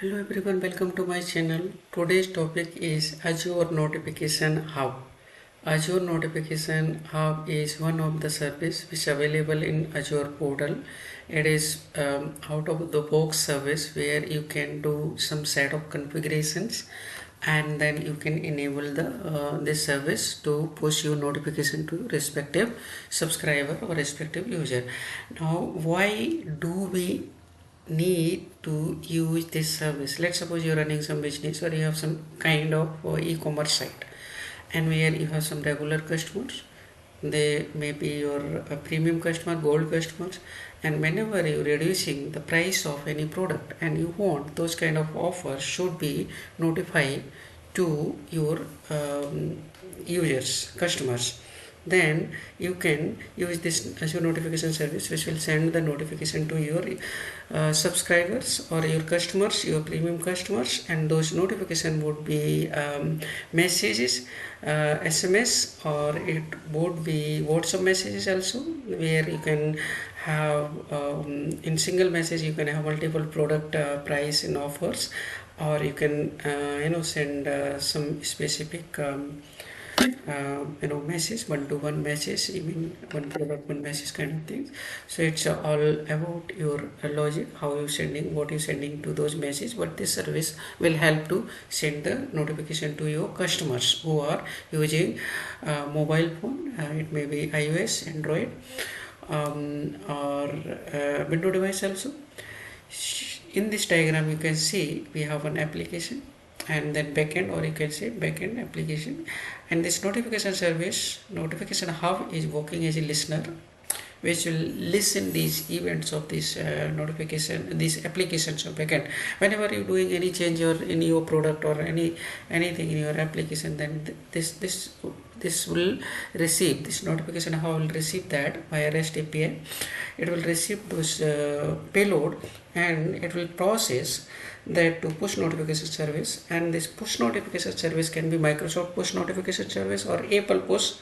Hello everyone, welcome to my channel. Today's topic is Azure Notification Hub. Azure Notification Hub is one of the service which is available in Azure portal. It is out of the box service where you can do some set of configurations and then you can enable the this service to push your notification to respective subscriber or respective user. Now why do we need to use this service? Let's suppose you're running some business or you have some kind of e-commerce site, and where you have some regular customers. They may be your premium customer, gold customers, and whenever you're reducing the price of any product and you want those kind of offers should be notified to your users, customers, then you can use this Azure notification service, which will send the notification to your subscribers or your customers, your premium customers, and those notification would be messages, SMS, or it would be WhatsApp messages also, where you can have in single message you can have multiple product price and offers, or you can send some specific message, one-to-one message, even one product one message kind of things. So it's all about your logic, how you sending, what you sending to those messages. But this service will help to send the notification to your customers who are using mobile phone. It may be iOS, Android, or Windows device also. In this diagram you can see we have an application and then backend, or you can say backend application, and this notification hub is working as a listener which will listen these events of this notification, these applications of backend. Whenever you're doing any change or in your product or anything in your application, then this will receive, this notification hub will receive that via REST API. It will receive those payload, and it will process that to push notification service. And this push notification service can be Microsoft push notification service or Apple push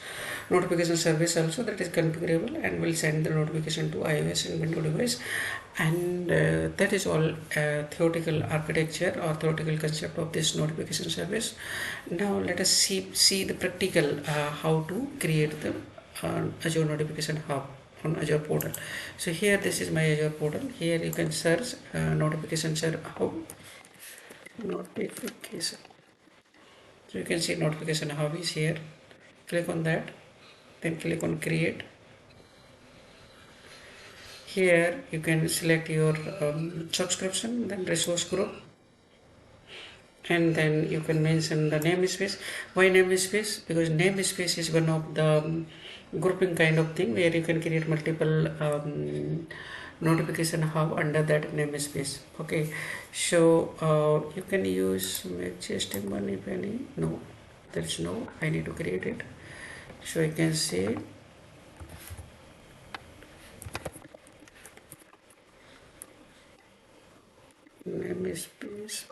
notification service also, that is configurable and will send the notification to iOS and Windows device. And that is all theoretical architecture or theoretical concept of this notification service. Now let us see the practical how to create the Azure notification hub on Azure portal. So here, this is my Azure portal. Here you can search notification hub, notification. So you can see notification hub is here. Click on that, then click on create. Here you can select your subscription, then resource group, and then you can mention the namespace. Why namespace? Because namespace is one of the grouping kind of thing where you can create multiple notification hub under that namespace. Okay, so you can use existing one if any. No, there's no, I need to create it. So I can say namespace,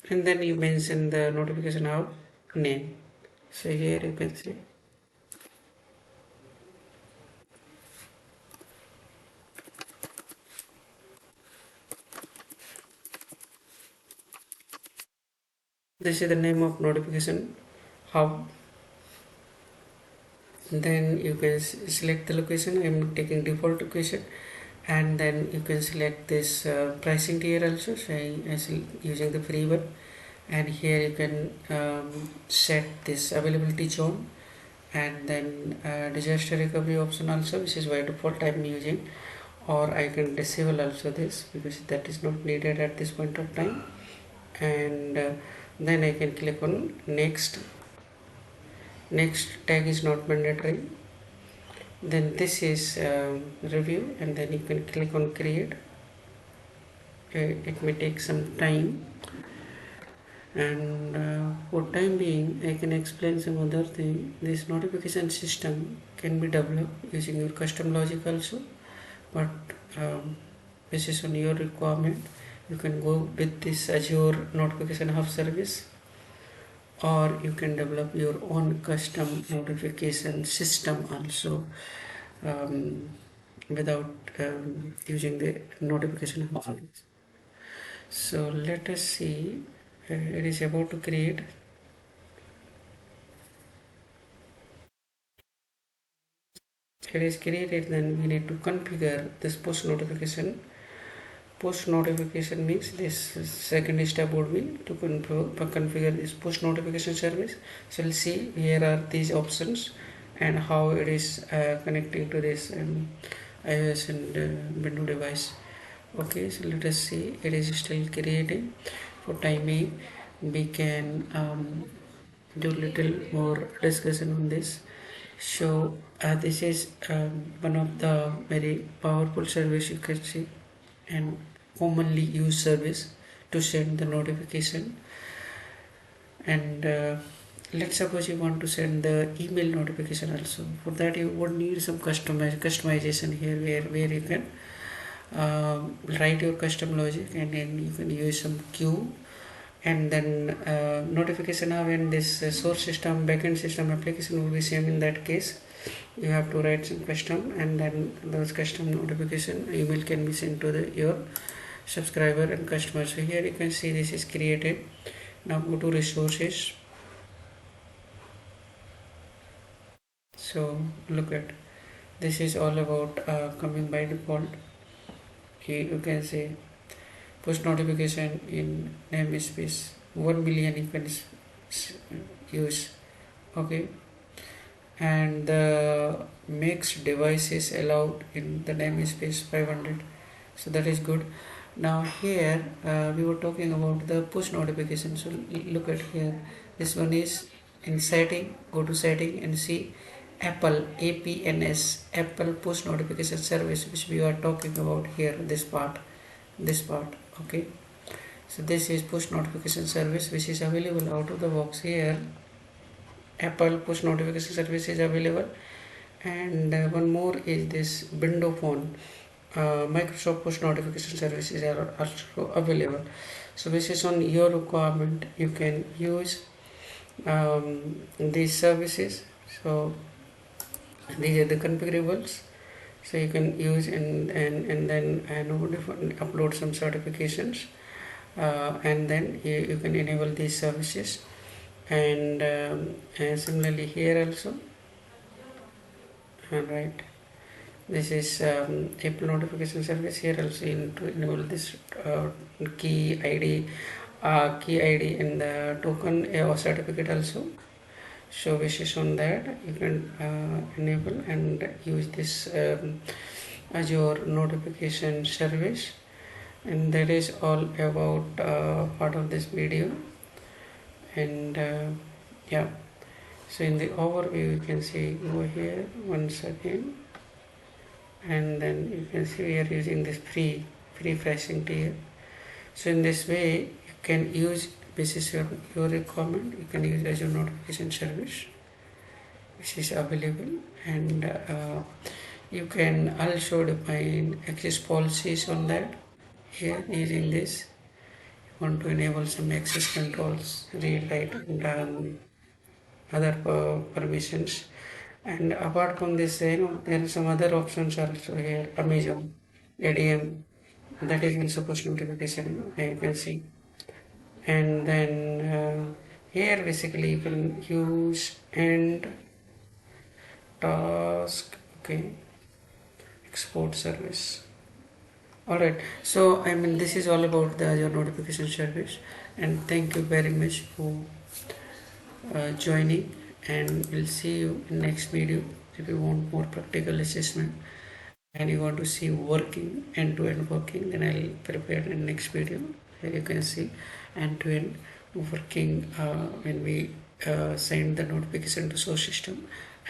and then you mention the notification hub name. So here you can see this is the name of notification hub. Then you can select the location. I'm taking default location, and then you can select this pricing tier also. So I'm using the free one, and here you can set this availability zone, and then disaster recovery option also, which is by default I'm using, or I can disable also this because that is not needed at this point of time. And then I can click on next. Next tag is not mandatory. Then this is review, and then you can click on create. It may take some time, and for time being I can explain some other thing. This notification system can be developed using your custom logic also, but based on your requirement you can go with this Azure notification hub service, or you can develop your own custom notification system also. without using the notification options. So let us see, it is about to create. It is created, then we need to configure this push notification. Push notification means this second step would be to configure this push notification service. So we'll see here are these options and how it is connecting to this iOS and Windows device. Okay, so let us see, it is still creating. For time being, we can do little more discussion on this. So this is one of the very powerful service you can see and commonly used service to send the notification. And let's suppose you want to send the email notification also. For that you would need some customization here, where you can write your custom logic, and then you can use some queue, and then notification now when this source system backend system application will be same. In that case you have to write some custom, and then those custom notification email can be sent to your subscriber and customer. So here you can see this is created. Now go to resources. So look at this is all about coming by default. Here you can say push notification in namespace 1 million you can use. Okay, and the mixed devices allowed in the namespace 500. So that is good. Now here we were talking about the push notification. So look at here, this one is in setting. Go to setting and see Apple APNS, Apple push notification service, which we are talking about here, this part. Okay, so this is push notification service which is available out of the box. Here Apple push notification service is available, and one more is this window phone Microsoft push notification services are also available. So based on your requirement you can use these services. So these are the configurables, so you can use and then upload some certifications, and then you can enable these services. And similarly here also, right, this is Apple notification service. Here also you need to enable this key ID in the token or certificate also. So based on that you can enable and use this Azure notification service. And that is all about part of this video. And yeah, so in the overview you can see, go here once again, and then you can see we are using this free flashing tier. So in this way you can use, basis your requirement, you can use Azure notification service which is available. And you can also define access policies on that. Here using this you want to enable some access controls, read, write, and other permissions. And apart from this, there are some other options also here. Amazon ADM, that is also push notification, you can see. And then here basically you can use and task, okay, export service. Alright, so this is all about the Azure notification service, and thank you very much for joining, and we'll see you in next video. If you want more practical assessment and you want to see working end-to-end working, then I'll prepare the next video where you can see end-to-end working when we send the notification to source system,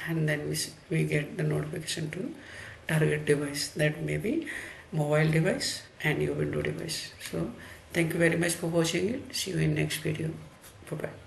and then we get the notification to target device, that may be mobile device and your window device. So thank you very much for watching it. See you in next video. Bye bye.